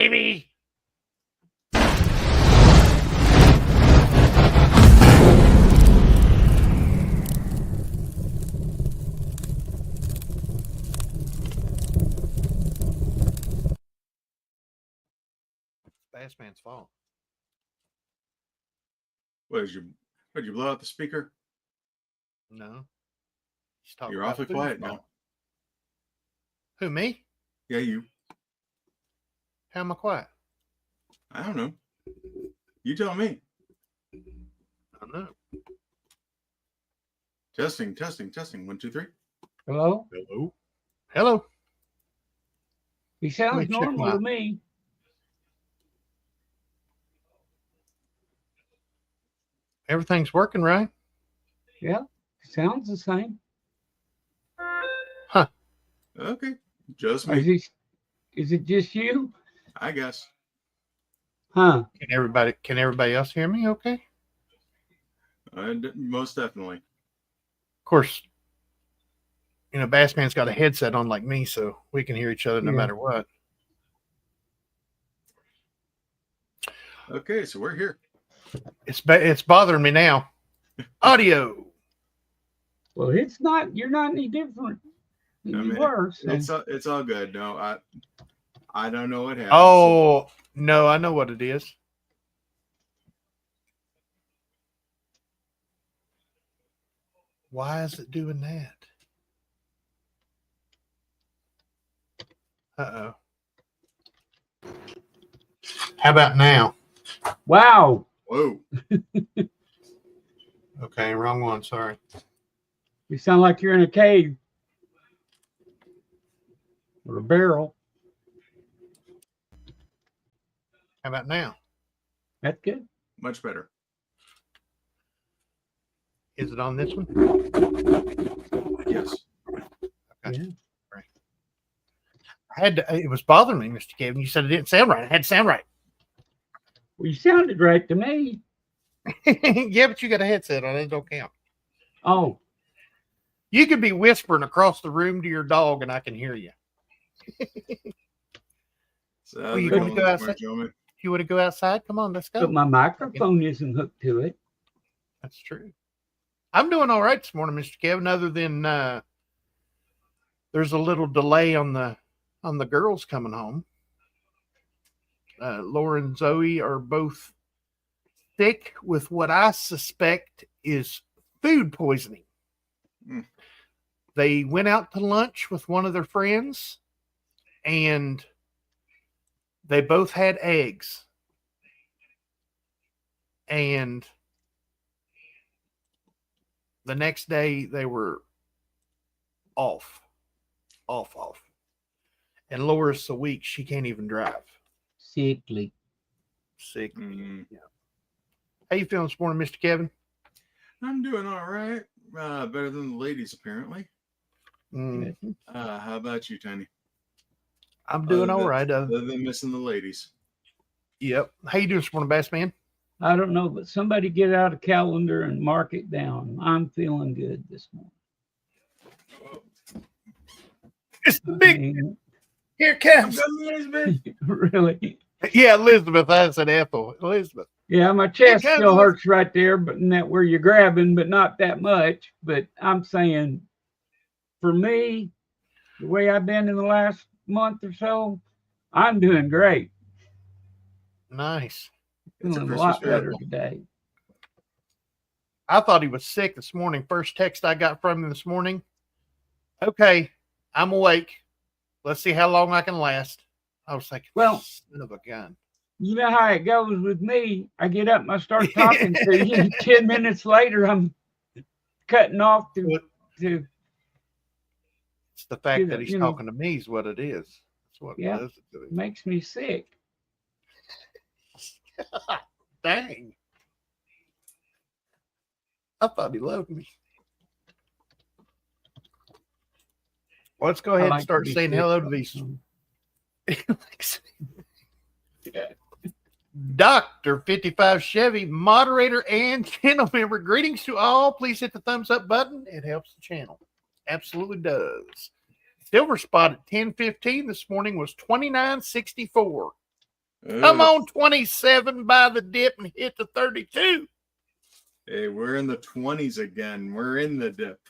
baby. Bassman's fault. Did you blow out the speaker? No. You're awfully quiet now. Who, me? Yeah, you. How am I quiet? I don't know. You tell me. I don't know. Testing. 1, 2, 3. Hello? Hello. He sounds normal to me. Everything's working, right? Yeah, sounds the same. Huh. Okay. Just me. Is it just you? I guess. Huh. Can everybody else hear me okay? Most definitely. Of course, Bassman's got a headset on like me, so we can hear each other no matter what. Okay, so we're here. It's bothering me now. Audio. Well, it's not. You're not any different than you were. So. It's all good. No, I don't know what happened. Oh no, I know what it is. Why is it doing that? Uh-oh. How about now? Wow. Whoa. Okay, wrong one. Sorry. You sound like you're in a cave or a barrel. How about now? That's good. Much better. Is it on this one? Yes. Okay. Yeah. Right. It was bothering me, Mr. Kevin. You said it didn't sound right. It had to sound right. Well, you sounded right to me. Yeah, but you got a headset on. It don't count. Oh. You could be whispering across the room to your dog, and I can hear you. So you want to go outside? You want to go outside? Come on, let's go. But my microphone isn't hooked to it. That's true. I'm doing all right this morning, Mr. Kevin, other than there's a little delay on the girls coming home. Laura and Zoey are both sick with what I suspect is food poisoning. Mm. They went out to lunch with one of their friends, and they both had eggs. And the next day they were off. And Laura's so weak she can't even drive. Sickly. Mm-hmm. Yeah. How you feeling this morning, Mr. Kevin? I'm doing all right. Better than the ladies, apparently. Mm-hmm. How about you, Tiny? I'm doing all right. Other than missing the ladies. Yep. How you doing this morning, Bass Man? I don't know, but somebody get out a calendar and mark it down. I'm feeling good this morning. It's the big. Here it comes. Really? Yeah, Elizabeth. I said Ethel. Elizabeth. Yeah, my chest still hurts right there, but in that where you're grabbing, but not that much. But I'm saying, for me, the way I've been in the last month or so, I'm doing great. Nice. Feeling a lot better today. I thought he was sick this morning. First text I got from him this morning. Okay, I'm awake. Let's see how long I can last. I was like, well, son of a gun. You know how it goes with me. I get up and I start talking to you. 10 minutes later, I'm cutting off to. It's the fact that he's talking to me is what it is. That's what it does it to him. Makes me sick. Dang. I thought he loved me. Well, let's go ahead and start saying hello to these. Dr. 55 Chevy, moderator and channel member. Greetings to all. Please hit the thumbs up button. It helps the channel. Absolutely does. Silver spot at 10:15 this morning was 29.64. Come on, 27 by the dip and hit the 32. Hey, we're in the 20s again. We're in the dip.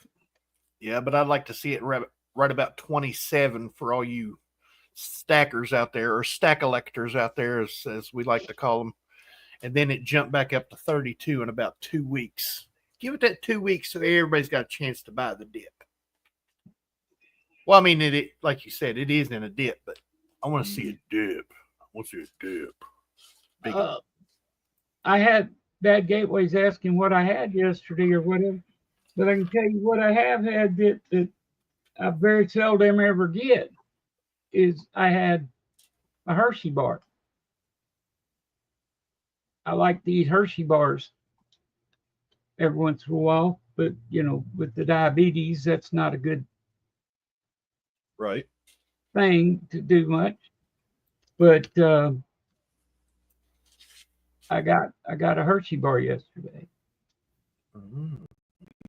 Yeah, but I'd like to see it right about 27 for all you stackers out there, or stack electors out there, as we like to call them. And then it jumped back up to 32 in about 2 weeks. Give it that 2 weeks so everybody's got a chance to buy the dip. Well, I mean, it like you said, it is in a dip, but I want to see a dip. I want to see a dip. Big I had Bad Gateways asking what I had yesterday or whatever, but I can tell you what I have had that I very seldom ever get is I had a Hershey bar. I like to eat Hershey bars every once in a while, but with the diabetes, that's not a good right thing to do much. But I got a Hershey bar yesterday.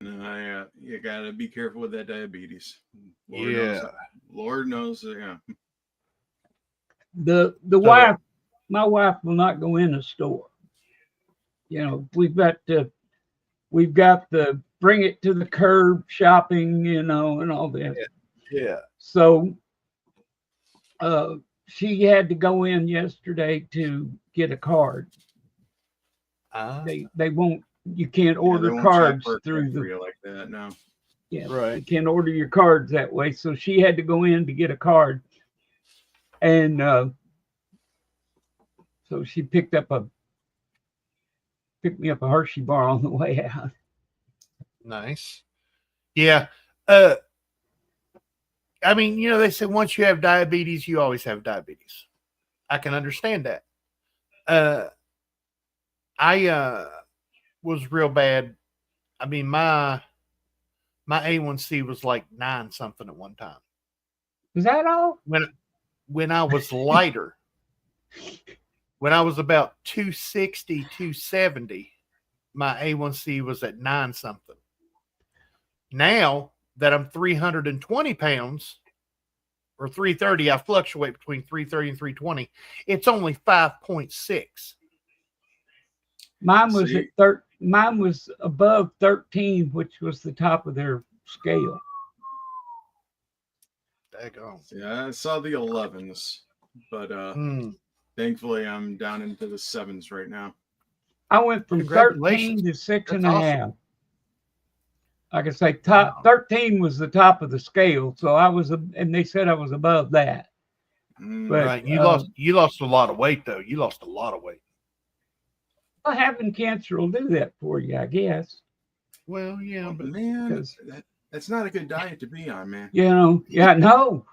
No, you gotta be careful with that diabetes. Lord knows. Yeah. The wife, my wife will not go in a store. We've got the bring it to the curb shopping, and all that. Yeah. So she had to go in yesterday to get a card. They won't. You can't order cards through like that. No. Yeah. Right. You can't order your cards that way. So she had to go in to get a card, and so she picked me up a Hershey bar on the way out. Nice. Yeah. I mean, they say once you have diabetes, you always have diabetes. I can understand that. I was real bad. I mean, my A1C was like 9 something at one time. Is that all? When I was lighter, when I was about 260, 270, my A1C was at 9 something. Now that I'm 320 pounds or 330, I fluctuate between 330 and 320. It's only 5.6. Mine was mine was above 13, which was the top of their scale. Daggone. Yeah, I saw the 11s, but thankfully I'm down into the 7s right now. I went from 13 to 6.5. Awesome. Like I say, 13 was the top of the scale, so I was, and they said I was above that. But right, you lost a lot of weight though. You lost a lot of weight. Well, having cancer will do that for you, I guess. Well, yeah, but man, that's not a good diet to be on, man. Yeah, no,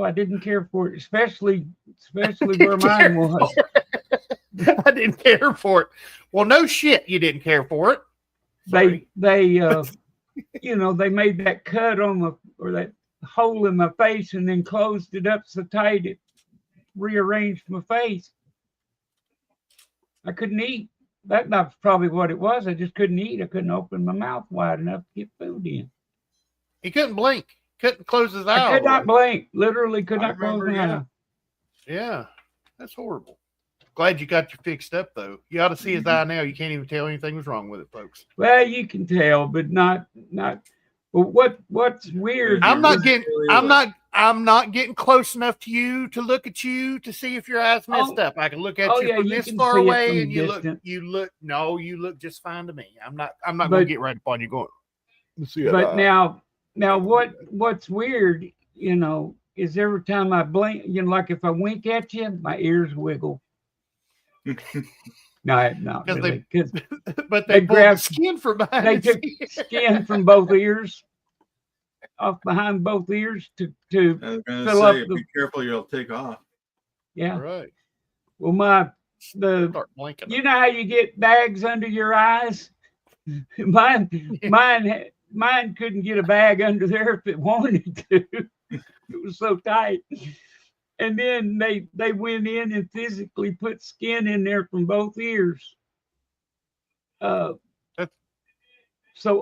I didn't care for it, especially where mine was. I didn't care for it. Well, no shit, you didn't care for it. Sorry. They they made that cut on or that hole in my face and then closed it up so tight it rearranged my face. I couldn't eat. That's probably what it was. I just couldn't eat. I couldn't open my mouth wide enough to get food in. He couldn't blink. Couldn't close his eyes. I could not blink. Literally could not close my eye. Yeah, that's horrible. Glad you got you fixed up though. You ought to see his eye now. You can't even tell anything was wrong with it, folks. Well, you can tell, but not. But what's weird? I'm not getting close enough to you to look at you to see if your eyes messed up. I can look at you from this far away, and you look just fine to me. I'm not going to get right upon you going. Let's see. But now what's weird, is every time I blink, like if I wink at you, my ears wiggle. No, not really. But they grab skin from behind. They took skin from both ears, off behind both ears to fill up. Be careful, you'll take off. Yeah. Right. Well, you know how you get bags under your eyes? Mine couldn't get a bag under there if it wanted to. It was so tight. And then they went in and physically put skin in there from both ears. So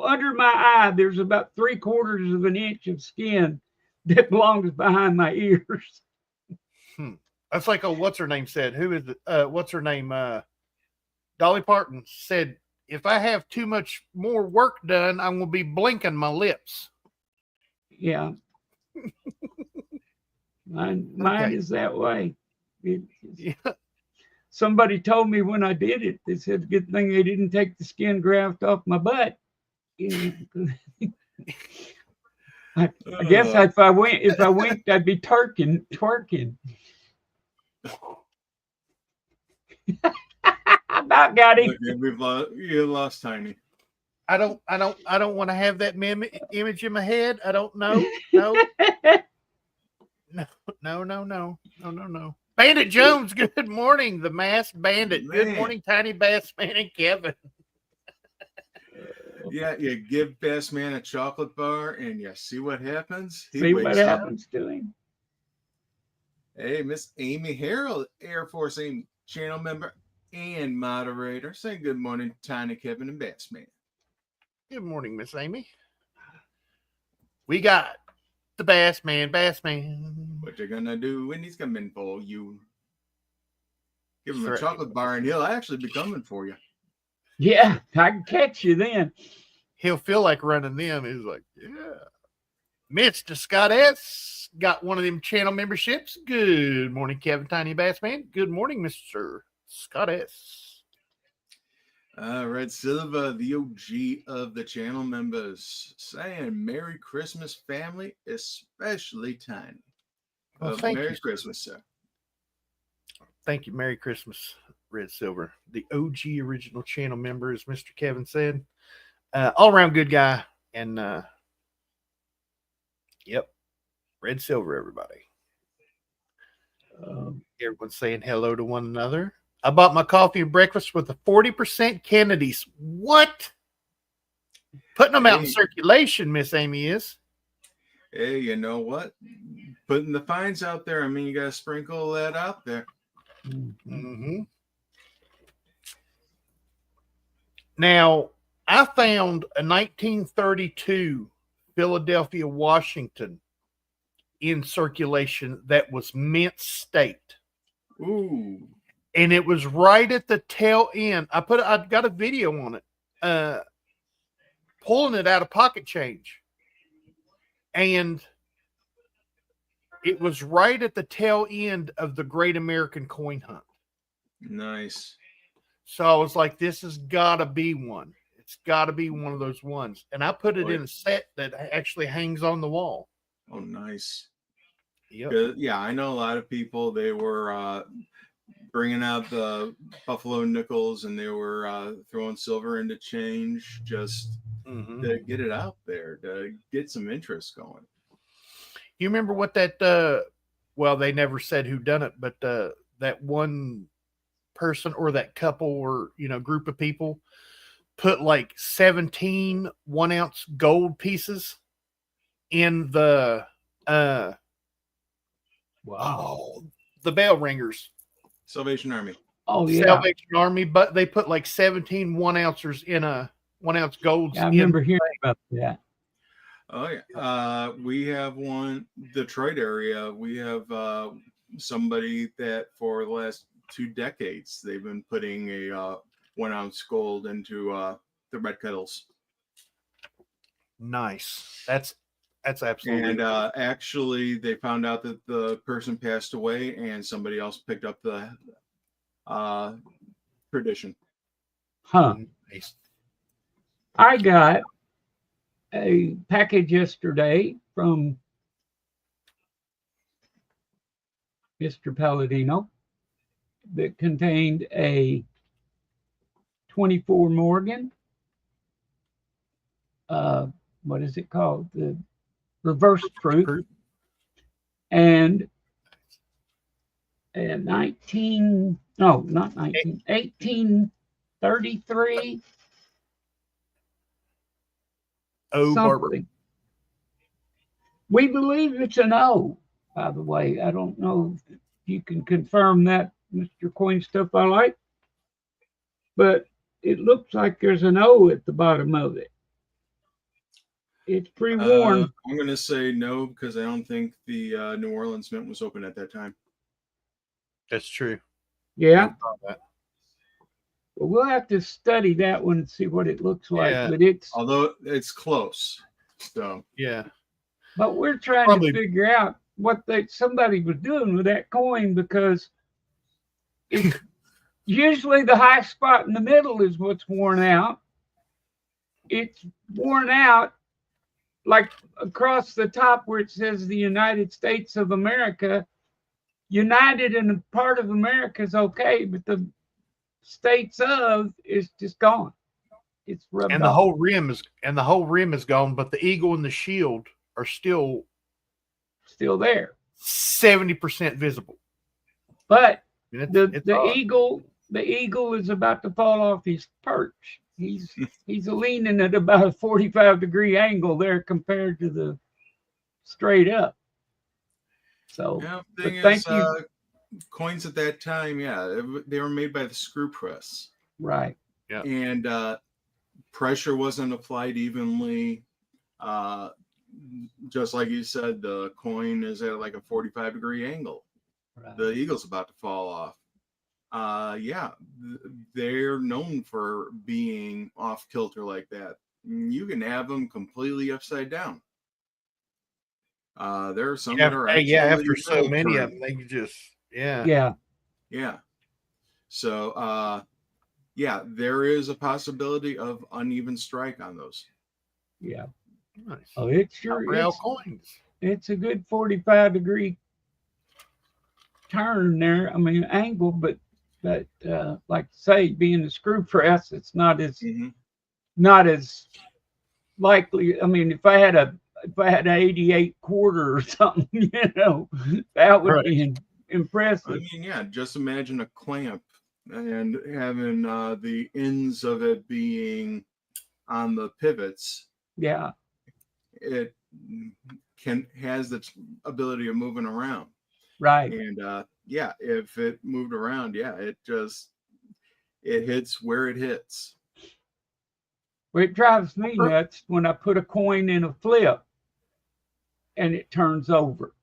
under my eye, there's about 3/4 of an inch of skin that belongs behind my ears. That's like what's her name said. Who is it? What's her name? Dolly Parton said, if I have too much more work done, I'm gonna be blinking my lips. Yeah. Mine is that way. Yeah. Somebody told me when I did it, they said, good thing they didn't take the skin graft off my butt. You know, I guess if I winked, I'd be twerking. About got him. Okay, you lost Tiny. I don't want to have that image in my head. I don't know. No. Bandit Jones, good morning. The Masked Bandit. Man. Good morning, Tiny Bassman and Kevin. Yeah, you give Bassman a chocolate bar and you see what happens. See what happens to him. Hey, Miss Amy Harrell, Air Force AIM channel member and moderator. Say good morning, Tiny Kevin and Bassman. Good morning, Miss Amy. We got the Bassman. What you gonna do when he's coming for you? Give him That's a chocolate bar and he'll actually be coming for you. Yeah, I can catch you then. He'll feel like running them. He's like, yeah. Mr. Scott S. got one of them channel memberships. Good morning, Kevin Tiny Bassman. Good morning, Mr. Scott S. Red Silva, the OG of the channel members, saying Merry Christmas, family, especially Tiny. Well, Merry Christmas, sir. Thank you. Merry Christmas, Red Silver. The OG original channel member, as Mr. Kevin said. All around good guy. And, yep, Red Silver, everybody. Everyone's saying hello to one another. I bought my coffee and breakfast with the 40% Kennedys. What? Putting them out in circulation, Miss Amy is. Hey, you know what? Putting the fines out there. I mean, you got to sprinkle that out there. Mm-hmm. Now, I found a 1932 Philadelphia, Washington in circulation that was mint state. Ooh. And it was right at the tail end. I got a video on it, pulling it out of pocket change. And it was right at the tail end of the Great American Coin Hunt. Nice. So I was like, this has got to be one. It's got to be one of those ones. And I put it in a set that actually hangs on the wall. Oh, nice. Yep. Yeah, I know a lot of people, they were bringing out the Buffalo nickels and they were throwing silver into change just to get it out there, to get some interest going. You remember what that, well, they never said who done it, but that one person or that couple or, group of people put like 17 1-ounce gold pieces in the, the bell ringers. Salvation Army. Oh, yeah. Salvation Army, but they put like 17 1-ouncers in a 1-ounce gold. Yeah, I remember hearing about that. Oh, yeah. We have one, Detroit area. We have somebody that for the last 2 decades, they've been putting a 1-ounce gold into the red kettles. Nice. That's absolutely. And actually, they found out that the person passed away, and somebody else picked up the tradition. Huh. Nice. I got a package yesterday from Mr. Palladino that contained a 24 Morgan. What is it called? The reverse proof. And a 1833. O Barber. We believe it's an O, by the way. I don't know if you can confirm that, Mr. Coin Stuff I Like, but it looks like there's an O at the bottom of it. It's pre-worn. I'm going to say no, because I don't think the New Orleans Mint was open at that time. That's true. Yeah. I thought that. Well, we'll have to study that one and see what it looks like. Yeah. But it's Although it's close. So Yeah. but we're trying Probably- to figure out what somebody was doing with that coin, because it's usually the high spot in the middle is what's worn out. It's worn out like across the top where it says the United States of America. United in a part of America is okay, but the states of is just gone. It's rubbed And the off. whole rim is gone, but the eagle and the shield are still Still there. 70% visible. But And the odd. eagle is about to fall off his perch. He's leaning at about a 45-degree angle there compared to the straight up. So yeah, but thing thank is, you. coins at that time, yeah, they were made by the screw press. Right. Yeah. And pressure wasn't applied evenly. Just like you said, the coin is at like a 45-degree angle. Right. The eagle's about to fall off. Yeah, they're known for being off kilter like that. You can have them completely upside down. There are some that are actually after so many curved. of them, they can just yeah. Yeah. So, yeah, there is a possibility of uneven strike on those. Yeah. Nice. Oh, it's sure Real coins. it's a good 45-degree turn there. I mean angle, but like I say, being a screw press, it's not as likely. I mean, if I had an 88 quarter or something, that would be impressive. I mean, yeah, just imagine a clamp and having the ends of it being on the pivots. Yeah. It has the ability of moving around. Right. And yeah, if it moved around, yeah, it hits where it hits. Well, it drives me nuts when I put a coin in a flip and it turns over.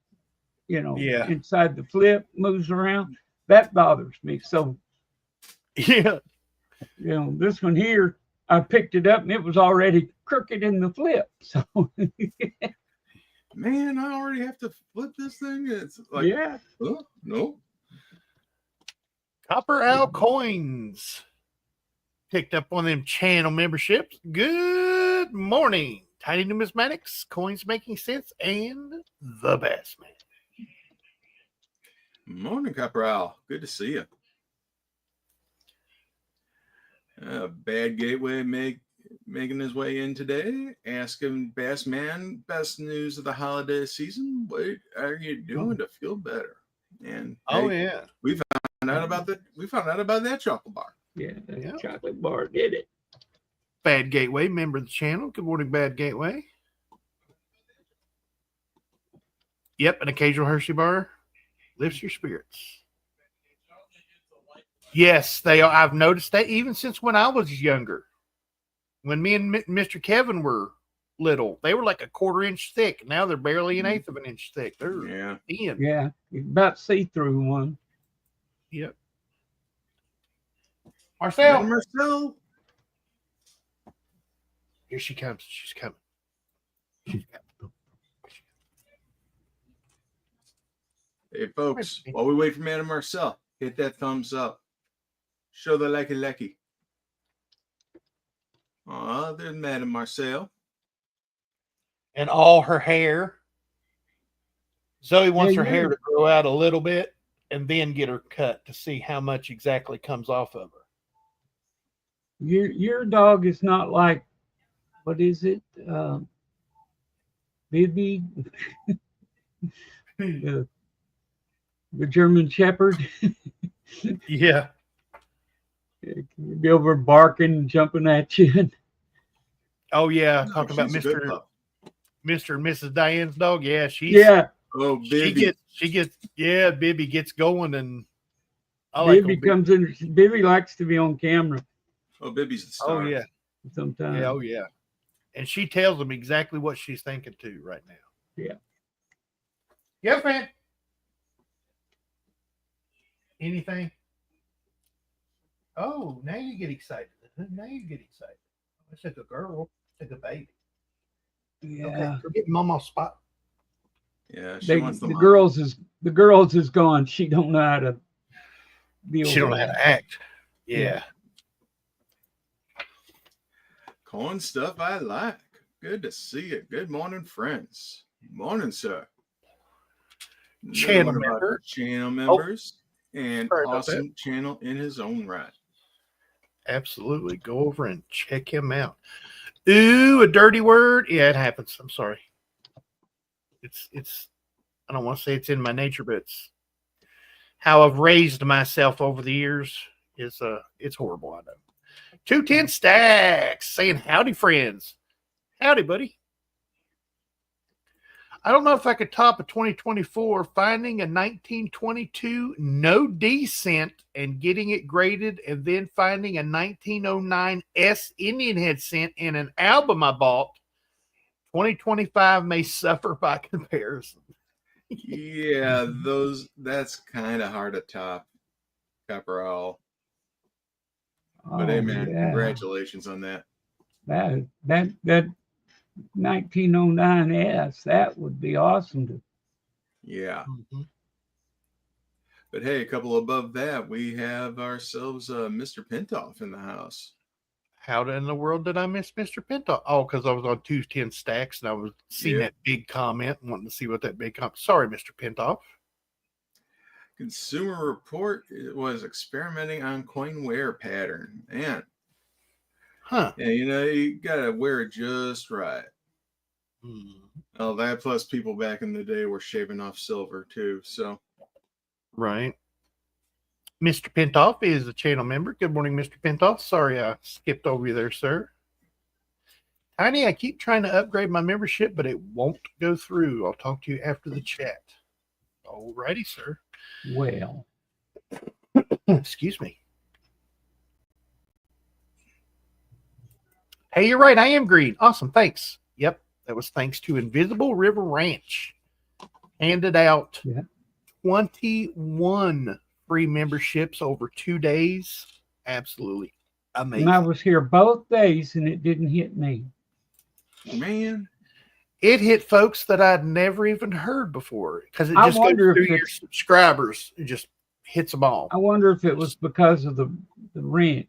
Inside the flip moves around. That bothers me. So yeah, this one here, I picked it up and it was already crooked in the flip. So man, I already have to flip this thing. It's like, yeah. Oh, no. Copper Owl Coins picked up one of them channel memberships. Good morning, Tiny Numismatics, Coins Making Sense, and the Bass Man. Morning, Copper Owl. Good to see you. Bad Gateway making his way in today, asking Bass Man, best news of the holiday season. What are you doing to feel better? And yeah, we found out about that. We found out about that chocolate bar. Yeah, that chocolate bar did it. Bad Gateway, member of the channel. Good morning, Bad Gateway. Yep, an occasional Hershey bar lifts your spirits. Yes, they are. I've noticed that even since when I was younger. When me and Mr. Kevin were little, they were like a 1/4 inch thick. Now they're barely an 1/8 of an inch thick. They're thin. Yeah, about see-through one. Yep. Marcel. Here she comes. She's coming. Hey, folks, while we wait for Madam Marcel, hit that thumbs up. Show the likey. Oh, there's Madam Marcel. And all her hair. Zoe wants her hair to grow out a little bit and then get her cut to see how much exactly comes off of her. Your dog is not like, what is it? Bibby, the German Shepherd. Yeah. Be over barking, jumping at you. Oh yeah, talking about Mr. and Mrs. Diane's dog. Yeah, Oh, Bibby. Bibby gets going, and Bibby likes to be on camera. Oh, Bibby's the star. Oh yeah, sometimes. Yeah, oh yeah, and she tells them exactly what she's thinking too right now. Yeah. Yes, man. Anything? Oh, now you get excited. Now you get excited. I said a girl. I said a baby. Yeah. Okay, we're getting mama spot. Yeah, she wants The mommy. girls is gone. She don't know how to deal She don't know with how it. to act. Yeah. Yeah. Corn stuff I like. Good to see you. Good morning, friends. Morning, sir. Another Channel one of our member. channel members, and sorry about awesome channel in his own right. Absolutely. Go over and check him out. Ooh, a dirty word. Yeah, it happens. I'm sorry. It's I don't want to say it's in my nature, but it's how I've raised myself over the years. It's horrible, I know. 210 Stacks saying howdy, friends. Howdy, buddy. I don't know if I could top a 2024 finding a 1922 no descent and getting it graded, and then finding a 1909 S Indian head scent in an album I bought. 2025 may suffer by comparison. Yeah, that's kind of hard to top, Caporal. But hey, man, congratulations on that. That 1909 S, that would be awesome. Yeah. Mm-hmm. But hey, a couple above that, we have ourselves Mr. Pintoff in the house. How in the world did I miss Mr. Pintoff? Oh, because I was on 210 Stacks and I was seeing that big comment and wanting to see what that big comment. Sorry, Mr. Pintoff. Consumer Report was experimenting on coin wear pattern. Man. Huh. Yeah, you gotta wear it just right. Oh, that plus people back in the day were shaving off silver too. So right. Mr. Pintoff is a channel member. Good morning, Mr. Pintoff. Sorry I skipped over you there, sir. Tiny, I keep trying to upgrade my membership, but it won't go through. I'll talk to you after the chat. Alrighty, sir. Well. Excuse me. Hey, you're right. I am green. Awesome. Thanks. Yep. That was thanks to Invisible River Ranch. Handed out 21 free memberships over 2 days. Absolutely amazing. And I was here both days and it didn't hit me. Man. It hit folks that I'd never even heard before because it just goes through your subscribers. It just hits them all. I wonder if it was because of the wrench.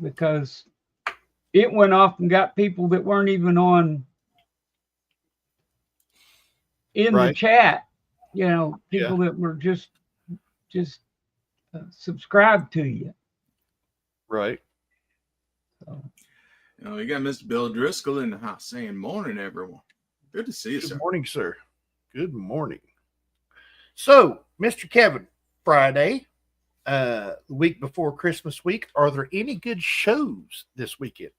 Because it went off and got people that weren't even on in the chat. People that were just subscribed to you. Right. So. We got Mr. Bill Driscoll in the house saying morning, everyone. Good to see you, sir. Good morning, sir. Good morning. So, Mr. Kevin, Friday, the week before Christmas week, are there any good shows this weekend?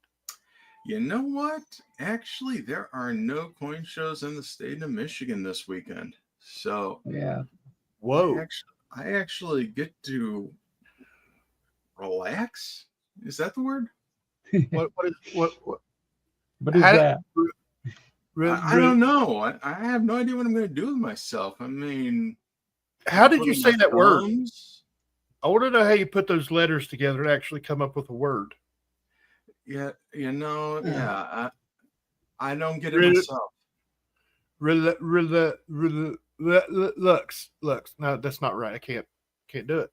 You know what? Actually, there are no coin shows in the state of Michigan this weekend. So, yeah. Whoa. I actually get to relax. Is that the word? What is that? I don't know. I have no idea what I'm going to do with myself. I mean, how did you say that word? I want to know how you put those letters together and actually come up with a word. Yeah, I don't get it myself. Lux. No, that's not right. I can't do it.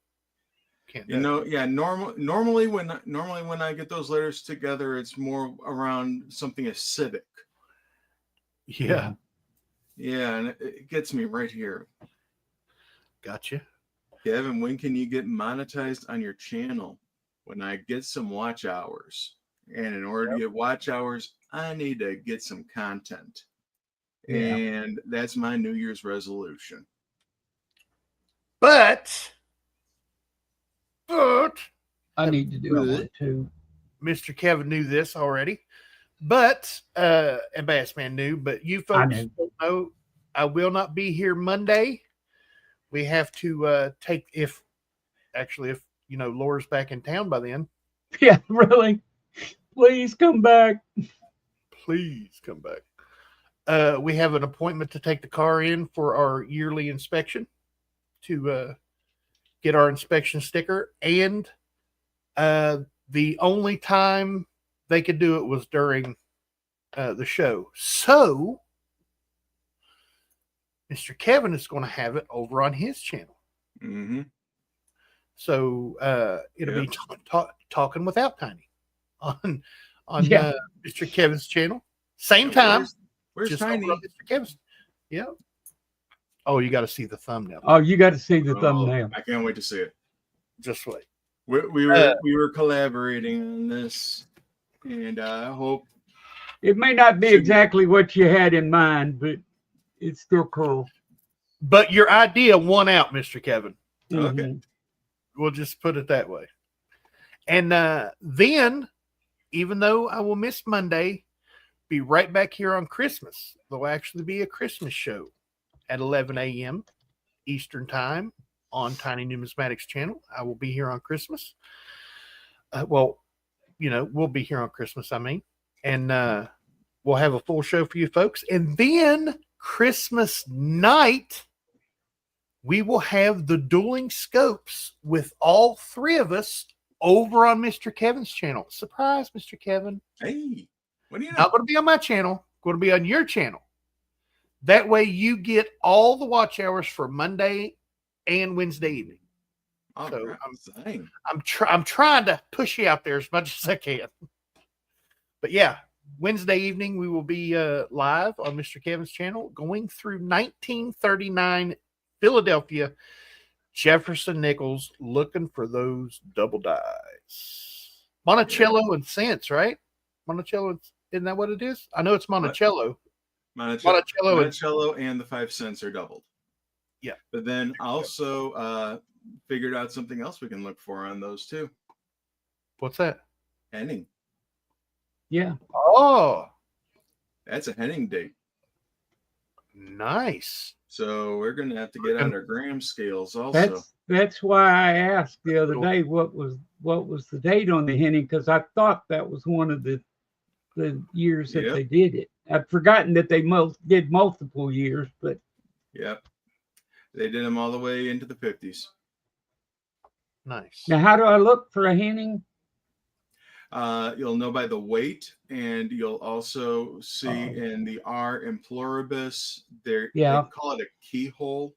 Normally when I get those letters together, it's more around something acidic. Yeah. Yeah, and it gets me right here. Gotcha. Kevin, when can you get monetized on your channel? When I get some watch hours. And in order to get watch hours, I need to get some content. Yeah. And that's my New Year's resolution. But I need to do it too. Mr. Kevin knew this already, but and Bassman knew, but you folks don't know. I will not be here Monday. We have to take if Laura's back in town by then. Yeah, really. Please come back. Please come back. We have an appointment to take the car in for our yearly inspection. to get our inspection sticker. And the only time they could do it was during the show. So Mr. Kevin is going to have it over on his channel. Mm-hmm. So it'll be talking without Tiny on Mr. Kevin's channel. Same time. Where's just Tiny? over on Mr. Kevin's. Yeah. Oh, you got to see the thumbnail. Oh, you got to see the thumbnail. I can't wait to see it. Just wait. We were collaborating on this, and I hope it may not be exactly what you had in mind, but it's still cool. But your idea won out, Mr. Kevin. Okay. Mm-hmm. We'll just put it that way. And then, even though I will miss Monday, be right back here on Christmas. There'll actually be a Christmas show at 11 a.m. Eastern Time on Tiny Numismatics channel. I will be here on Christmas. We'll be here on Christmas, and we'll have a full show for you folks. And then Christmas night, we will have the dueling scopes with all three of us over on Mr. Kevin's channel. Surprise, Mr. Kevin. Hey, what do you know? Not going to be on my channel, going to be on your channel. That way you get all the watch hours for Monday and Wednesday evening. So I'm trying to push you out there as much as I can. But yeah, Wednesday evening we will be live on Mr. Kevin's channel going through 1939 Philadelphia Jefferson nickels, looking for those double dies. Monticello and cents, right? Monticello, isn't that what it is? I know it's Monticello. Monticello and the 5 cents are doubled. Yeah. But then also figured out something else we can look for on those too. What's that? Henning. Yeah. Oh. That's a Henning date. Nice. So we're going to have to get out our gram scales also. That's why I asked the other day what was the date on the Henning, because I thought that was one of the years that they did it. I'd forgotten that they did multiple years, but yep, they did them all the way into the 50s. Nice. Now, how do I look for a Henning? You'll know by the weight, and you'll also see in the R in pluribus, they call it a keyhole.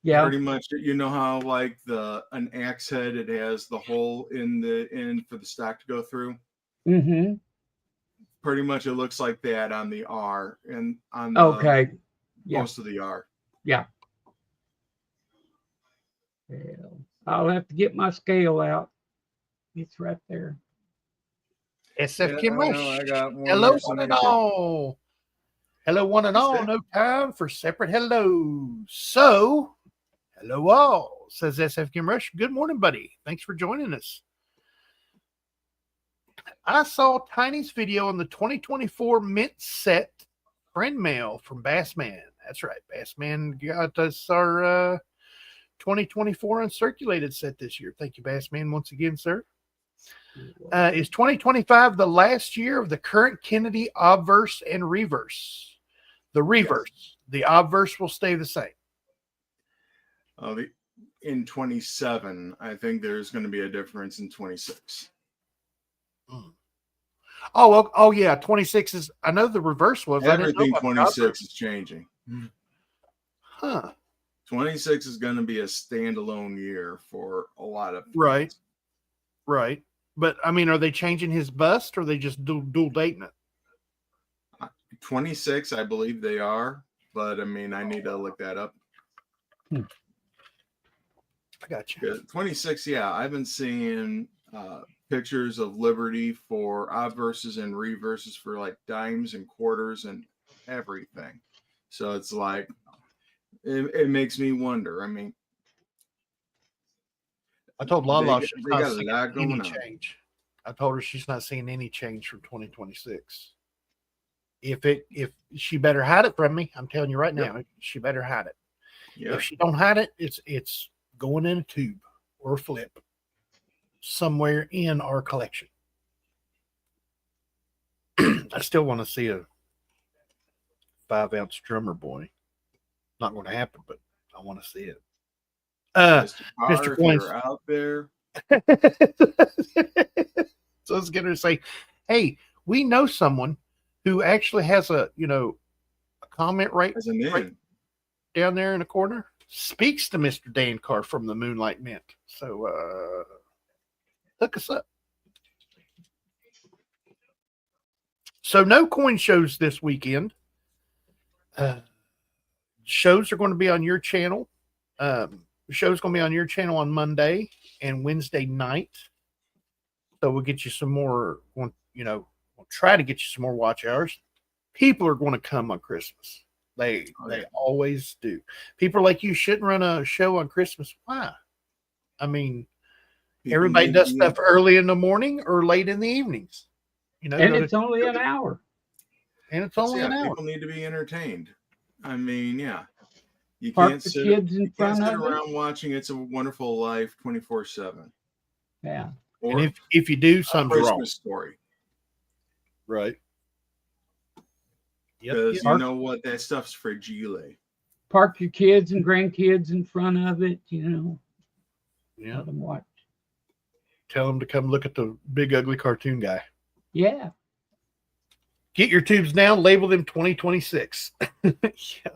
Yeah. Pretty much, you know how like an axe head, it has the hole in the end for the stock to go through. Mm-hmm. Pretty much, it looks like that on the R and on the most of the R. Yeah. Well, I'll have to get my scale out. It's right there. SF Kim Rush. I got one. Hello, one and all. Hello, one and all. No time for separate hellos. So, hello all, says SF Kim Rush. Good morning, buddy. Thanks for joining us. I saw Tiny's video on the 2024 mint set friend mail from Bassman. That's right. Bassman got us our 2024 uncirculated set this year. Thank you, Bassman, once again, sir. Is 2025 the last year of the current Kennedy obverse and reverse? The reverse. Yes. The obverse will stay the same. In 27, I think there's going to be a difference in 26. Oh, yeah. 26 is, I know the reverse was. Everything 26 is changing. Huh. 26 is going to be a standalone year for a lot of things. Right. But, I mean, are they changing his bust, or are they just dual dating it? 26, I believe they are. But, I mean, I need to look that up. I got you. 26, yeah. I've been seeing pictures of Liberty for obverses and reverses for, like, dimes and quarters and everything. So, it's like, it makes me wonder. I mean, I told Lala she's they not got a seeing lot going any on. change. I told her she's not seeing any change from 2026. If she better hide it from me, I'm telling you right now, she better hide it. Yep. If she don't hide it, it's going in a tube or a flip somewhere in our collection. I still want to see a 5-ounce drummer boy. Not going to happen, but I want to see it. Mr. Mr. Carr, if Coins. you're out there, So I was going to say, hey, we know someone who actually has a comment right as a man, down there in the corner. Speaks to Mr. Dan Carr from the Moonlight Mint. So hook us up. So no coin shows this weekend. Shows are going to be on your channel. The show's going to be on your channel on Monday and Wednesday night. So we'll get you some more, we'll try to get you some more watch hours. People are going to come on Christmas. They always do. People are like, you shouldn't run a show on Christmas. Why? I mean, everybody does stuff early in the morning or late in the evenings. And it's only an hour. And it's only an hour. People need to be entertained. I mean, you Park can't the sit, kids in front of around watching It's a Wonderful Life 24/7. Yeah. Or and if you do, something's wrong. Christmas Story. Right. Because you know what? That stuff's fragile. Park your kids and grandkids in front of it, Yeah. Let them watch. Tell them to come look at the big ugly cartoon guy. Yeah. Get your tubes now, label them 2026. Yeah.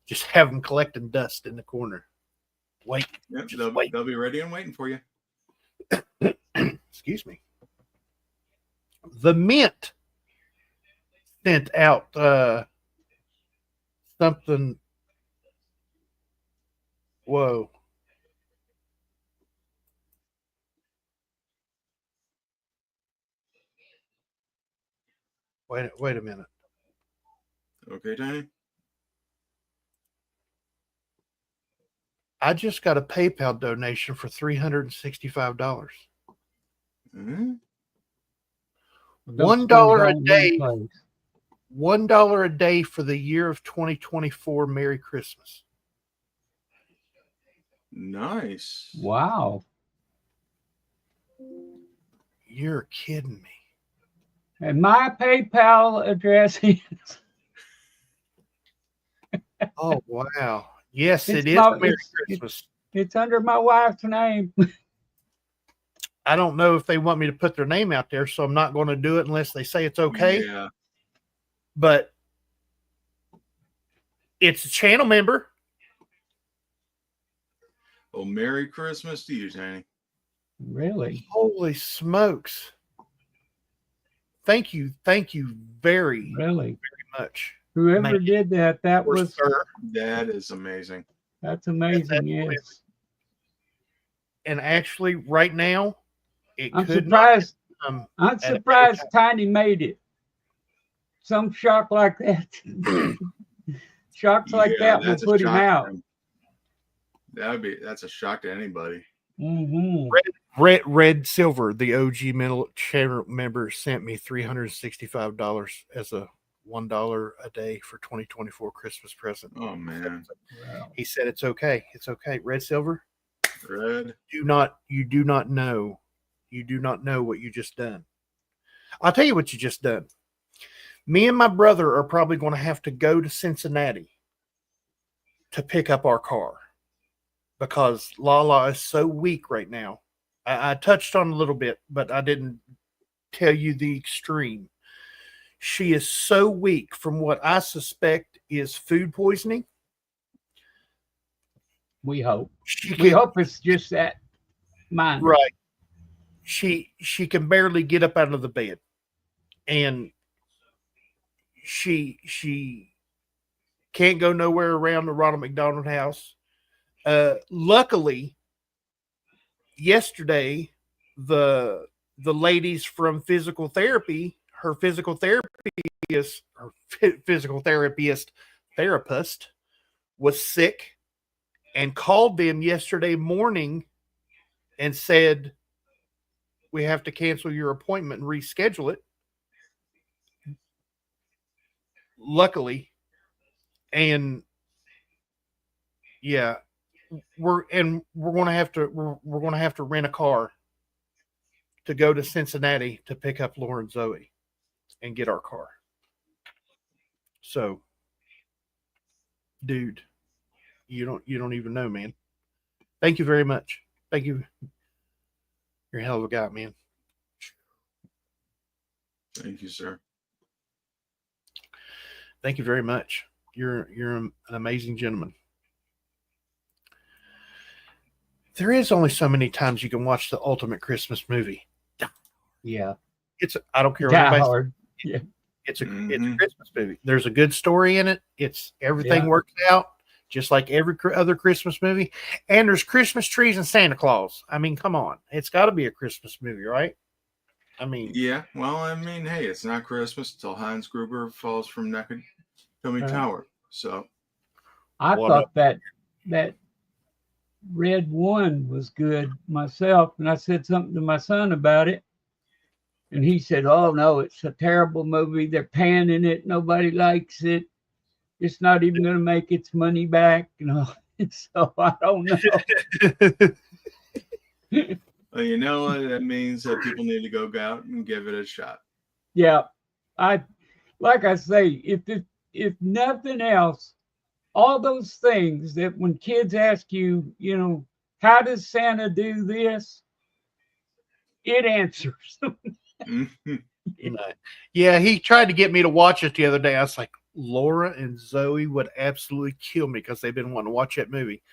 Just have them collecting dust in the corner. Wait. Yep, they'll be ready and waiting for you. Excuse me. The Mint sent out something. Whoa. Wait a minute. Okay, Tiny. I just got a PayPal donation for $365. Mm-hmm. $1 a day. $1 a day for the year of 2024. Merry Christmas. Nice. Wow. You're kidding me. And my PayPal address is. Oh, wow. Yes, It's it is Merry Christmas. It's under my wife's name. I don't know if they want me to put their name out there, so I'm not going to do it unless they say it's okay. Yeah. But it's a channel member. Well, Merry Christmas to you, Tiny. Really? Holy smokes. Thank you very much. Whoever did that was sir. That is amazing. That's amazing. Yes. And actually, right now, I'm surprised. I'm surprised Tiny made it. Some shock like that. Shocks like that will put him out. That's a shock to anybody. Mm-hmm. Red Silver, the OG channel member, sent me $365 as a $1 a day for 2024 Christmas present. Oh man. He said it's okay. It's okay. Red Silver. Red. You do not know what you just done. I'll tell you what you just done. Me and my brother are probably going to have to go to Cincinnati to pick up our car because Lala is so weak right now. I touched on a little bit, but I didn't tell you the extreme. She is so weak from what I suspect is food poisoning. We hope. We hope it's just that mind. Right. She can barely get up out of the bed. And she can't go nowhere around the Ronald McDonald House. Luckily, yesterday, the ladies from physical therapy, her physical therapist therapist was sick and called them yesterday morning and said, we have to cancel your appointment and reschedule it. Luckily. And yeah, we're going to have to rent a car to go to Cincinnati to pick up Laura and Zoey and get our car. So, dude, you don't even know, man. Thank you very much. Thank you. You're a hell of a guy, man. Thank you, sir. Thank you very much. You're an amazing gentleman. There is only so many times you can watch the ultimate Christmas movie. Yeah. I don't care what Die anybody says. Hard. Yeah. It's a Christmas movie. There's a good story in it. Everything works out just like every other Christmas movie. And there's Christmas trees and Santa Claus. I mean, come on. It's got to be a Christmas movie, right? I mean, yeah. Well, I mean, hey, it's not Christmas till Hans Gruber falls from Nakatomi Tower. So I thought that Red One was good myself, and I said something to my son about it, and he said, "Oh no, it's a terrible movie. They're panning it. Nobody likes it. It's not even going to make its money back." You know, so I don't know. Well, you know what? That means that people need to go out and give it a shot. Yeah, like I say, if nothing else, all those things that when kids ask you, you know, how does Santa do this? It answers. Yeah, he tried to get me to watch it the other day. I was like, Laura and Zoey would absolutely kill me because they've been wanting to watch that movie.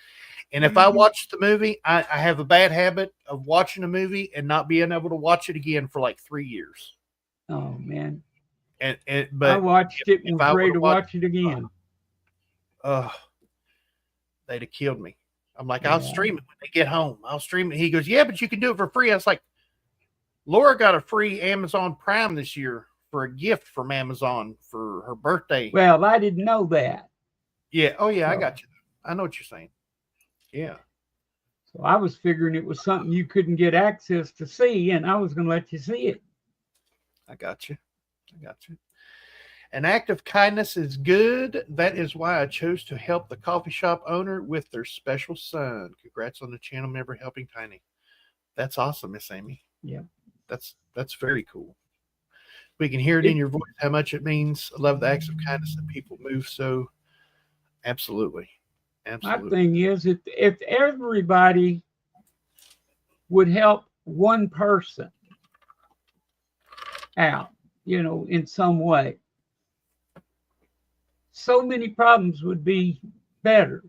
And if I watch the movie, I have a bad habit of watching a movie and not being able to watch it again for like 3 years. Oh man! But I watched it and was ready to watch it again. They'd have killed me. I'm like, I'll stream it when they get home. I'll stream it. He goes, yeah, but you can do it for free. I was like, Laura got a free Amazon Prime this year for a gift from Amazon for her birthday. Well, I didn't know that. Yeah. Oh yeah, I got you. I know what you're saying. Yeah. So I was figuring it was something you couldn't get access to see, and I was going to let you see it. I got you. An act of kindness is good. That is why I chose to help the coffee shop owner with their special son. Congrats on the channel member helping Tiny. That's awesome, Miss Amy. Yeah. That's very cool. We can hear it in your voice how much it means. I love the acts of kindness that people move so. Absolutely. My thing is, if everybody would help one person out, you know, in some way, so many problems would be better.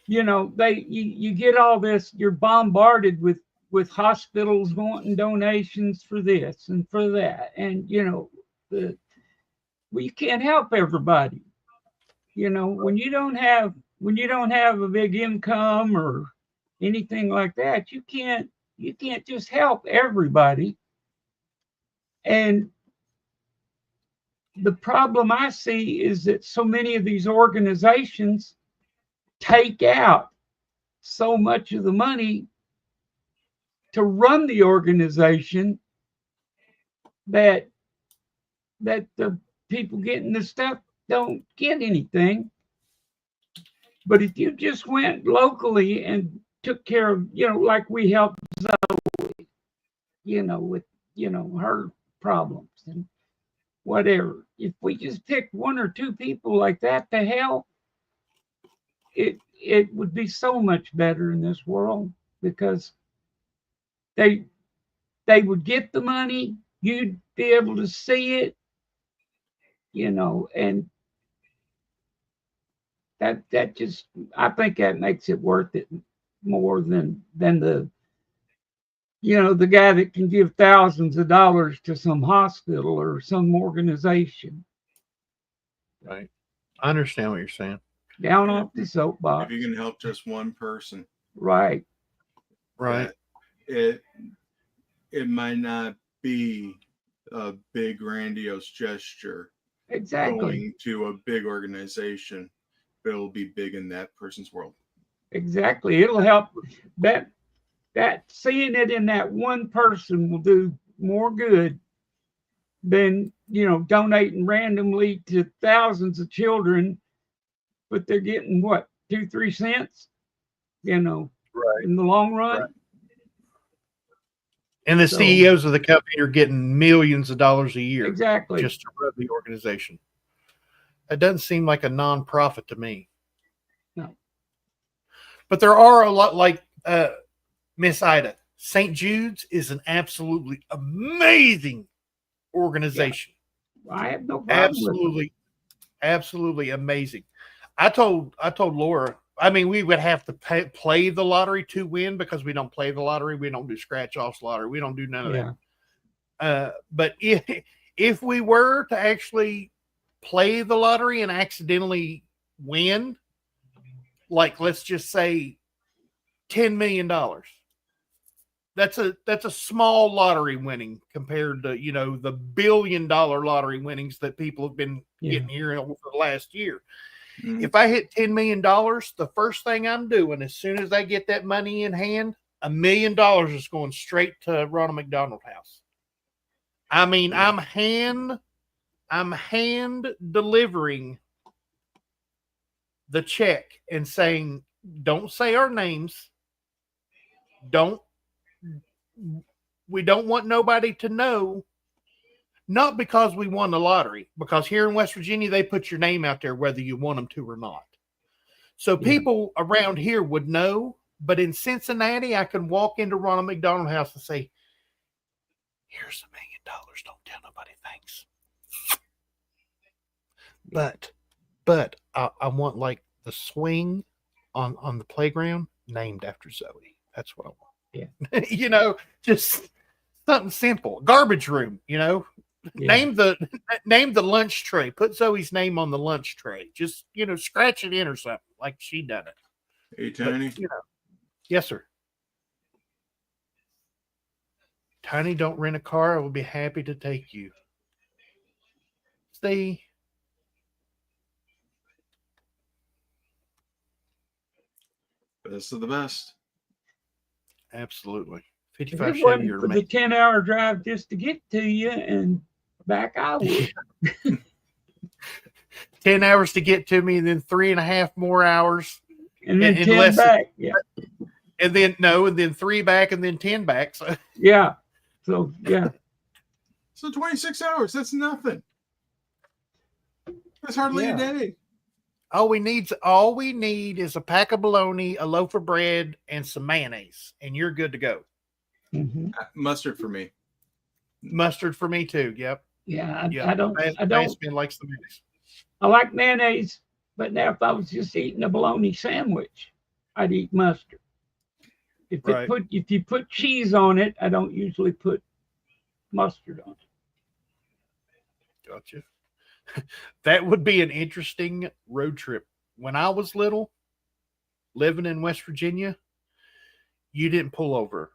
You know, you get all this, you're bombarded with hospitals wanting donations for this and for that, and you know, you can't help everybody. You know, when you don't have a big income or anything like that, you can't just help everybody. And the problem I see is that so many of these organizations take out so much of the money to run the organization that the people getting the stuff don't get anything. But if you just went locally and took care of, you know, like we helped Zoey, you know, with, you know, her problems and whatever. If we just picked one or two people like that to help, it would be so much better in this world, because they would get the money, you'd be able to see it, you know, and that just, I think that makes it worth it more than the, you know, the guy that can give thousands of dollars to some hospital or some organization. Right. I understand what you're saying. Down off the soapbox. If you can help just one person. Right. It might not be a big grandiose gesture. Exactly. Going to a big organization, but it'll be big in that person's world. Exactly. It'll help. That seeing it in that one person will do more good than, you know, donating randomly to thousands of children, but they're getting what, 2-3 cents, you know, in the long run. Right. And the CEOs of the company are getting millions of dollars a year. Exactly. Just to run the organization. It doesn't seem like a nonprofit to me. No. But there are a lot, like Miss Ida, St. Jude's is an absolutely amazing organization. Yeah. I have no problem with it. Absolutely amazing. I told Laura, I mean, we would have to play the lottery to win because we don't play the lottery. We don't do scratch offs lottery. We don't do none of that. But if we were to actually play the lottery and accidentally win, like let's just say $10 million, that's a small lottery winning compared to, you know, the $1 billion lottery winnings that people have been getting here over the last year. Mm-hmm. If I hit $10 million, the first thing I'm doing as soon as I get that money in hand, $1 million is going straight to Ronald McDonald House. I mean, I'm hand delivering the check and saying, don't say our names. We don't want nobody to know, not because we won the lottery, because here in West Virginia, they put your name out there whether you want them to or not. So people around here would know, but in Cincinnati, I can walk into Ronald McDonald House and say, here's $1 million. Don't tell nobody thanks. But I want like the swing on the playground named after Zoey. That's what I want. Yeah. You know, just something simple. Garbage room, you know. Yeah. Name the lunch tray. Put Zoe's name on the lunch tray. Just, you know, scratch it in or something like she done it. Hey, Tiny. But, you know, yes, sir. Tiny, don't rent a car. I will be happy to take you. See. Best of the best. Absolutely. 55 Chevy. For the 10-hour drive just to get to you and back, I would. 10 hours to get to me, and then 3.5 more hours. And then 10 back. Yeah. And then 3 back, and then 10 back. So. Yeah. So, yeah. So 26 hours. That's nothing. That's hardly a day. All we need is a pack of bologna, a loaf of bread, and some mayonnaise, and you're good to go. Mm-hmm. Mustard for me. Mustard for me too. Yep. Yeah, I don't. Likes the mayonnaise. I like mayonnaise, but now if I was just eating a bologna sandwich, I'd eat mustard. If you put cheese on it, I don't usually put mustard on it. Gotcha. That would be an interesting road trip. When I was little, living in West Virginia, you didn't pull over.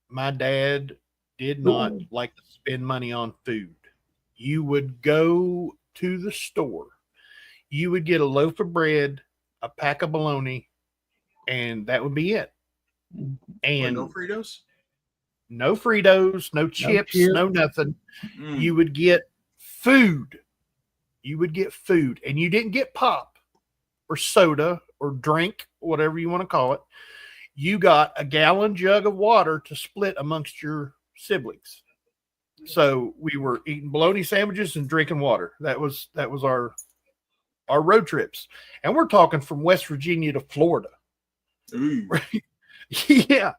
My dad did not like to spend money on food. You would go to the store. You would get a loaf of bread, a pack of bologna, and that would be it. And no Fritos? No Fritos, no chips, no nothing. You would get food. You would get food, and you didn't get pop or soda or drink, whatever you want to call it. You got a gallon jug of water to split amongst your siblings. So we were eating bologna sandwiches and drinking water. That was our road trips. And we're talking from West Virginia to Florida. Right? Yeah.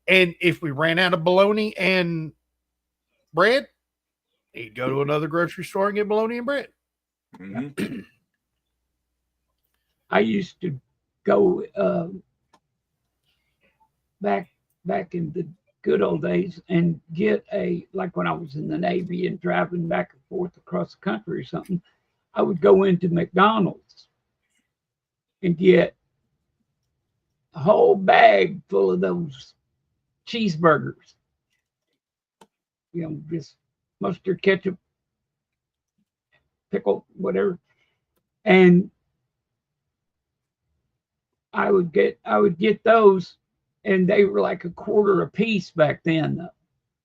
And if we ran out of bologna and bread, he'd go to another grocery store and get bologna and bread. Mm-hmm. I used to go back in the good old days and get like when I was in the Navy and driving back and forth across the country or something, I would go into McDonald's and get a whole bag full of those cheeseburgers. You know, just mustard, ketchup, pickle, whatever. And I would get those, and they were like $0.25 a piece back then, though.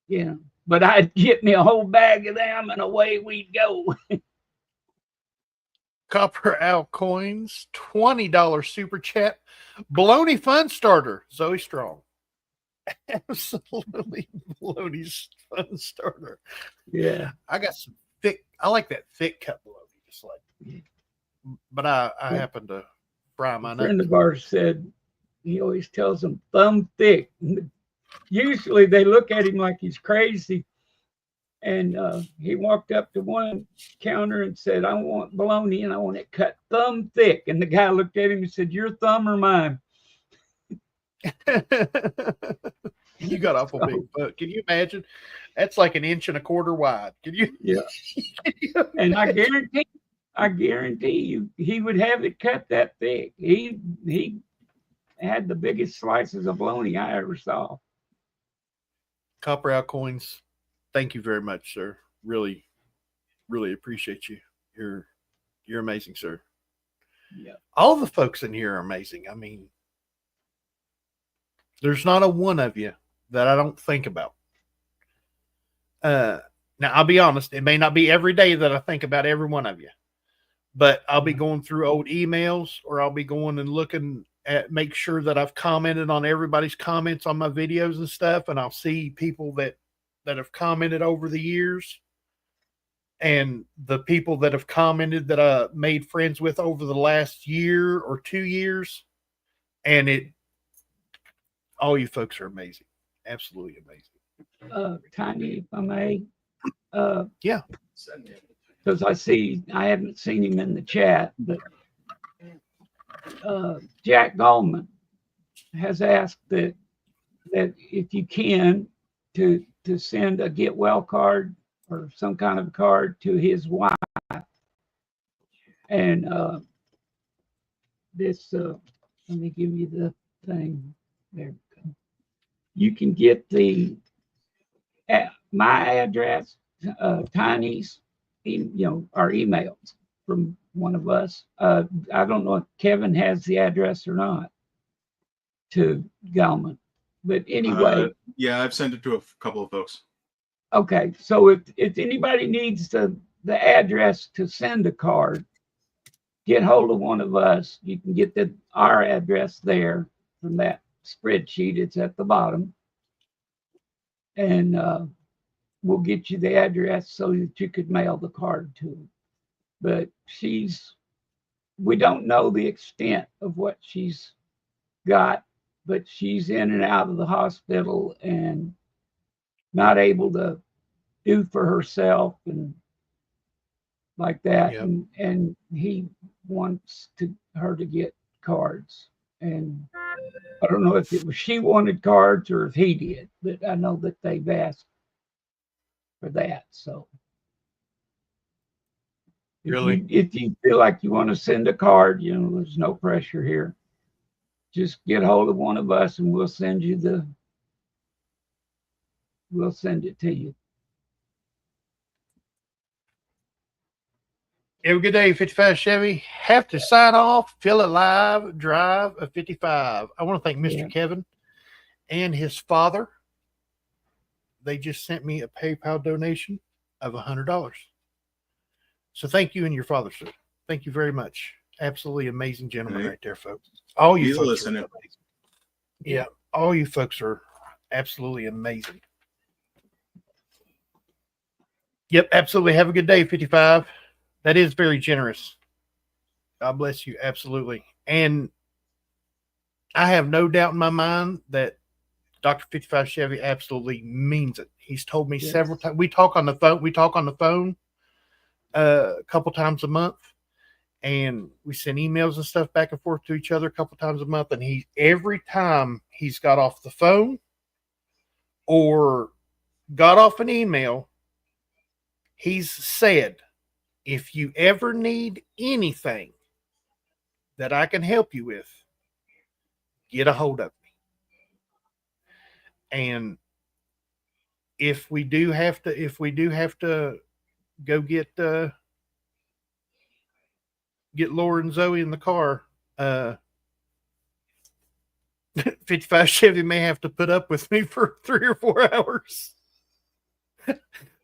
You know, but I'd get me a whole bag of them, and away we'd go. Copper Owl Coins, $20 super chat. Bologna Fun Starter, Zoe Strong. Absolutely bologna Fun Starter. Yeah. I got some I like that thick cut bologna, just like. But I happen to fry mine up. A friend of ours said he always tells them thumb thick. Usually they look at him like he's crazy. And he walked up to one counter and said, I want bologna and I want it cut thumb thick. And the guy looked at him and said, your thumb or mine? You got awful big foot. Can you imagine? That's like 1.25 inches wide. Can you? Yeah. And I guarantee you, he would have it cut that thick. He had the biggest slices of bologna I ever saw. Copper Out Coins, thank you very much, sir. Really, really appreciate you. You're amazing, sir. Yeah. All the folks in here are amazing. I mean, there's not a one of you that I don't think about. Now, I'll be honest, it may not be every day that I think about every one of you, but I'll be going through old emails, or I'll be going and looking at, make sure that I've commented on everybody's comments on my videos and stuff, and I'll see people that have commented over the years, and the people that have commented that I made friends with over the last year or 2 years, and all you folks are amazing. Absolutely amazing. Tiny, if I may. Yeah. Because I haven't seen him in the chat, but Jack Gallman has asked that if you can to send a get well card or some kind of card to his wife. And this, let me give you the thing. There we go. You can get my address, Tiny's, our emails from one of us. I don't know if Kevin has the address or not to Gallman, but anyway. Yeah, I've sent it to a couple of folks. Okay, so if anybody needs the address to send a card, get hold of one of us. You can get our address there from that spreadsheet. It's at the bottom. And we'll get you the address so that you could mail the card to her. But we don't know the extent of what she's got, but she's in and out of the hospital and not able to do for herself and like that. Yep. And he wants her to get cards. And I don't know if it was she wanted cards or if he did, but I know that they've asked for that. So Really? if you feel like you want to send a card, there's no pressure here. Just get hold of one of us and we'll send it to you. Have a good day, 55 Chevy. Have to sign off, feel alive, drive a 55. I want to thank Mr. Kevin and his father. They just sent me a PayPal donation of $100. So thank you and your father, sir. Thank you very much. Absolutely amazing gentleman right there, folks. All you folks are amazing. Yeah, all you folks are absolutely amazing. Yep, absolutely. Have a good day, 55. That is very generous. God bless you. Absolutely. And I have no doubt in my mind that Dr. 55 Chevy absolutely means it. He's told me several times. We talk on the phone a couple times a month, and we send emails and stuff back and forth to each other a couple times a month. And every time he's got off the phone or got off an email, he's said, if you ever need anything that I can help you with, get a hold of me. And if we do have to go get Laura and Zoey in the car, 55 Chevy may have to put up with me for 3 or 4 hours.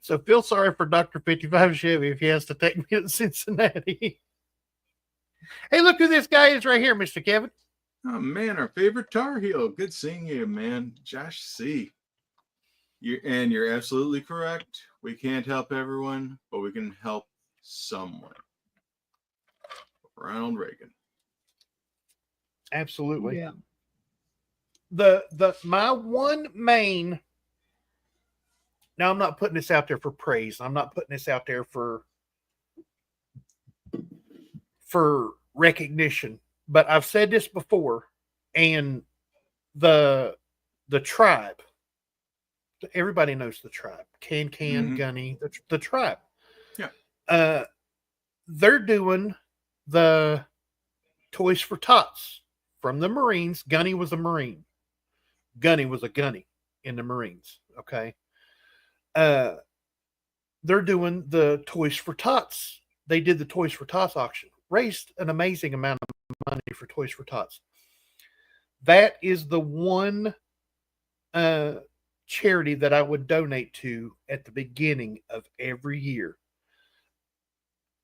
So feel sorry for Dr. 55 Chevy if he has to take me to Cincinnati. Hey, look who this guy is right here, Mr. Kevin. Oh, man, our favorite Tar Heel. Good seeing you, man. Josh C. You're absolutely correct. We can't help everyone, but we can help someone. Ronald Reagan. Absolutely. Yeah. my one main. Now, I'm not putting this out there for praise. I'm not putting this out there for recognition. But I've said this before, and the tribe. Everybody knows the tribe. Gunny, the tribe. Yeah. They're doing the Toys for Tots from the Marines. Gunny was a Marine. Gunny was a gunny in the Marines. Okay. They're doing the Toys for Tots. They did the Toys for Tots auction, raised an amazing amount of money for Toys for Tots. That is the one charity that I would donate to at the beginning of every year.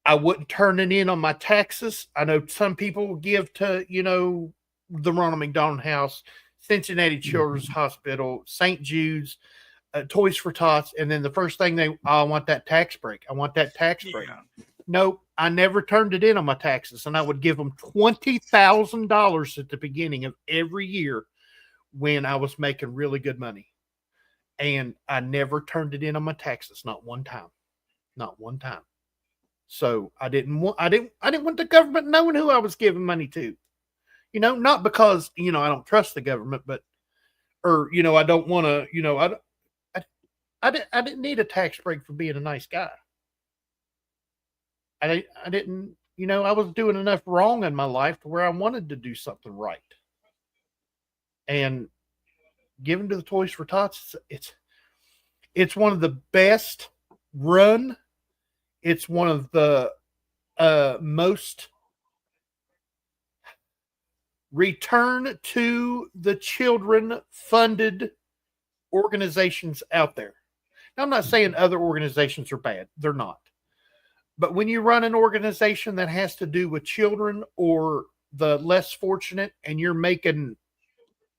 I wouldn't turn it in on my taxes. I know some people will give to, the Ronald McDonald House, Cincinnati Children's Hospital, St. Jude's, Toys for Tots, and then the first thing I want that tax break. I want that tax break. Yeah. Nope, I never turned it in on my taxes, and I would give them $20,000 at the beginning of every year when I was making really good money, and I never turned it in on my taxes, not one time. So I didn't want the government knowing who I was giving money to, not because I don't trust the government, but I don't want to, I didn't need a tax break for being a nice guy. I didn't, I was doing enough wrong in my life to where I wanted to do something right. And giving to the Toys for Tots, it's one of the best run. It's one of the most return to the children funded organizations out there. Now, I'm not saying other organizations are bad. They're not. But when you run an organization that has to do with children or the less fortunate, and you're making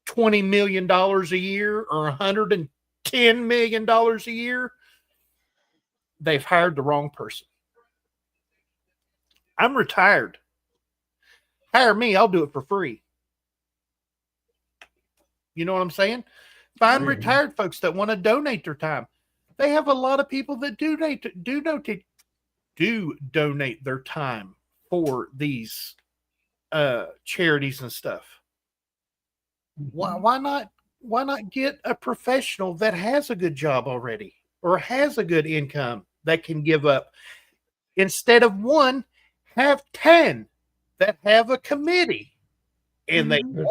$20 million a year or $110 million a year, they've hired the wrong person. I'm retired. Hire me, I'll do it for free. You know what I'm saying? Find retired folks that want to donate their time. They have a lot of people that do donate their time for these charities and stuff. Why not get a professional that has a good job already or has a good income that can give up? Instead of one, have 10 that have a committee and they work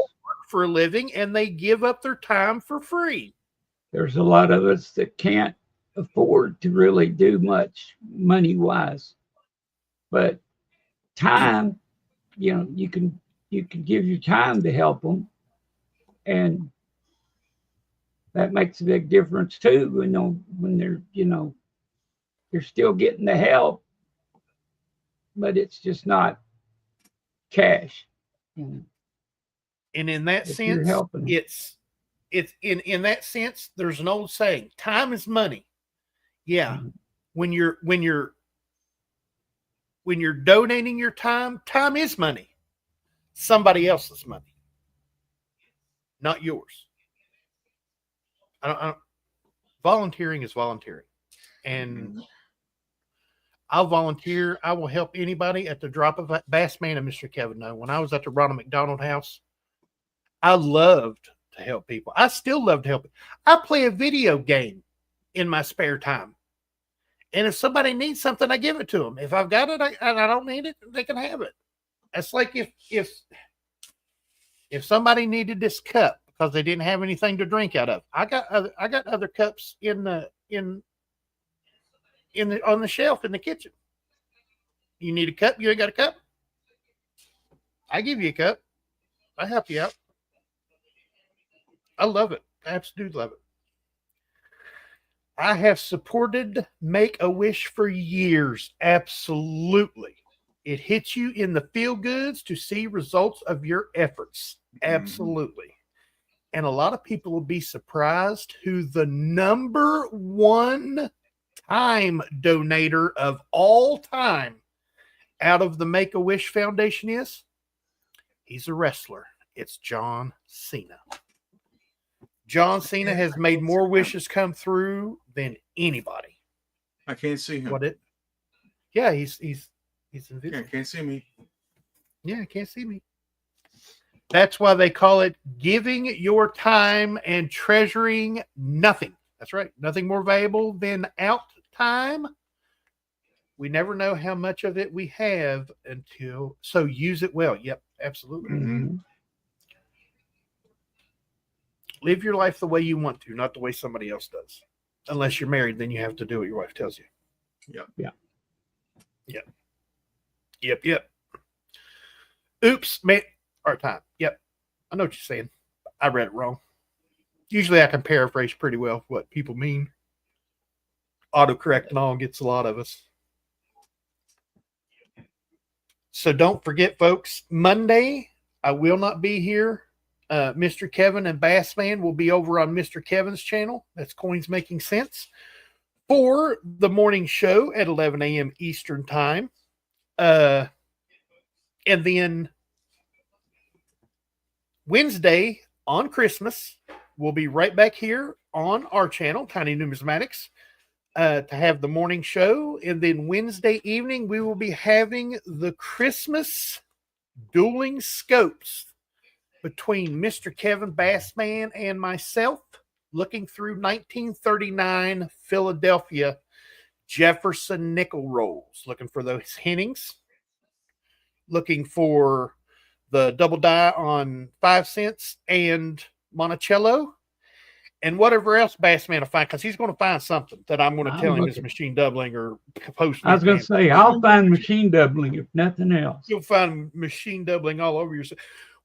for a living and they give up their time for free. There's a lot of us that can't afford to really do much money wise, but time, you can give your time to help them, and that makes a big difference too. When they're you're still getting the help, but it's just not cash. And in that sense, it's in that sense, there's an old saying, time is money. Yeah. When you're donating your time is money. Somebody else's money, not yours. Volunteering is volunteering. And I'll volunteer. I will help anybody at the drop of a Bass Man and Mr. Kevin know. When I was at the Ronald McDonald House, I loved to help people. I still love to help. I play a video game in my spare time. And if somebody needs something, I give it to them. If I've got it and I don't need it, they can have it. It's like if somebody needed this cup because they didn't have anything to drink out of, I got other cups on the shelf in the kitchen. You need a cup? You ain't got a cup? I give you a cup. I help you out. I love it. I absolutely love it. I have supported Make-A-Wish for years. Absolutely. It hits you in the feel goods to see results of your efforts. Absolutely. And a lot of people will be surprised who the number one time donator of all time out of the Make-A-Wish Foundation is. He's a wrestler. It's John Cena. John Cena has made more wishes come through than anybody. I can't see him. What it? Yeah, he's Yeah, invisible. can't see me. Yeah, can't see me. That's why they call it giving your time and treasuring nothing. That's right. Nothing more valuable than out time. We never know how much of it we have until, so use it well. Yep, absolutely. Mhm. Live your life the way you want to, not the way somebody else does. Unless you're married, then you have to do what your wife tells you. Yep. Yeah. Yep. Oops, man. Our time. Yep. I know what you're saying. I read it wrong. Usually I can paraphrase pretty well what people mean. Autocorrect and all gets a lot of us. So don't forget, folks, Monday, I will not be here. Mr. Kevin and Bassman will be over on Mr. Kevin's channel. That's Coins Making Sense. For the morning show at 11 a.m. Eastern Time. And then Wednesday on Christmas, we'll be right back here on our channel, Tiny Numismatics, to have the morning show. And then Wednesday evening, we will be having the Christmas dueling scopes between Mr. Kevin Bassman and myself, looking through 1939 Philadelphia Jefferson nickel rolls, looking for those hintings, looking for the double die on 5 cents and Monticello, and whatever else Bassman will find, because he's going to find something that I'm going to tell him is machine doubling or post. I was going to say, I'll find machine doubling if nothing else. You'll find machine doubling all over yourself.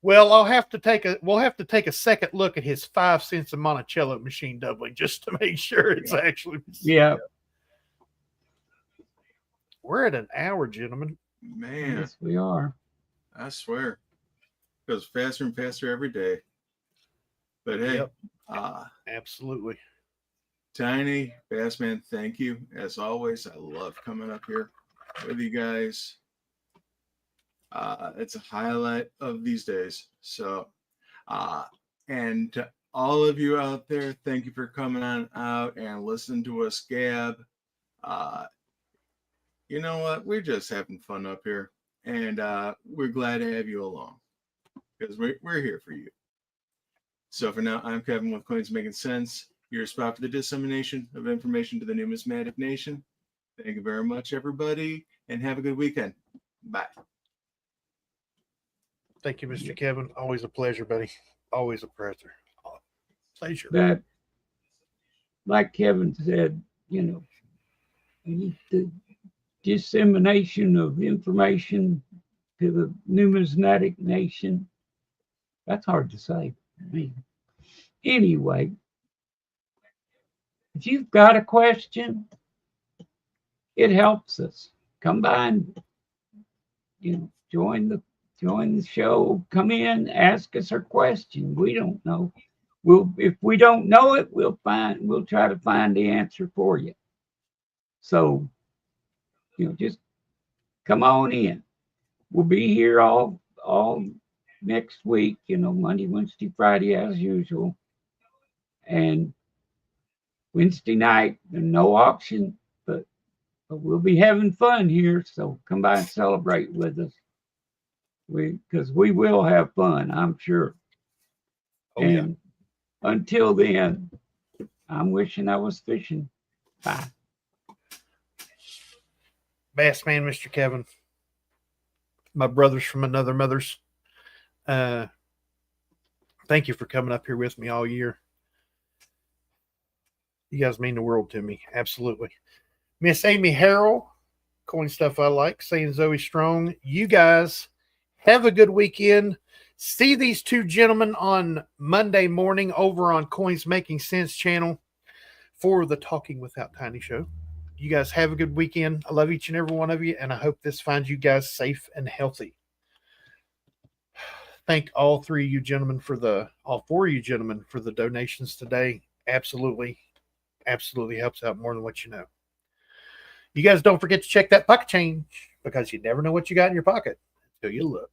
Well, we'll have to take a second look at his 5 cents of Monticello machine doubling just to make sure it's actually. Yeah. We're at an hour, gentlemen. Man, Yes, we are. I swear. It goes faster and faster every day. But hey, Yep. Absolutely. Tiny, Bassman, thank you. As always, I love coming up here with you guys. It's a highlight of these days. So, and to all of you out there, thank you for coming on out and listening to us gab. You know what? We're just having fun up here, and we're glad to have you along because we're here for you. So for now, I'm Kevin with Coins Making Sense, your spot for the dissemination of information to the numismatic nation. Thank you very much, everybody, and have a good weekend. Bye. Thank you, Mr. Kevin. Always a pleasure, buddy. Always a pleasure. Pleasure. That, like Kevin said, the dissemination of information to the numismatic nation. That's hard to say. I mean, anyway, if you've got a question, it helps us. Come by and join the show. Come in, ask us our question. We don't know. If we don't know it, we'll try to find the answer for you. So, just come on in. We'll be here all next week, Monday, Wednesday, Friday as usual. And Wednesday night, no auction, but we'll be having fun here. So come by and celebrate with us. Because we will have fun, I'm sure. Oh, and until then, I'm wishing I was fishing. Bye. Bassman, Mr. Kevin. My brothers from another mother's. Thank you for coming up here with me all year. You guys mean the world to me. Absolutely. Miss Amy Harrell, Coin Stuff I Like, saying Zoey Strong. You guys have a good weekend. See these two gentlemen on Monday morning over on Coins Making Sense channel for the Talking Without Tiny show. You guys have a good weekend. I love each and every one of you, and I hope this finds you guys safe and healthy. Thank all four of you gentlemen for the donations today. Absolutely helps out more than what you know. You guys don't forget to check that pocket change because you never know what you got in your pocket until you look.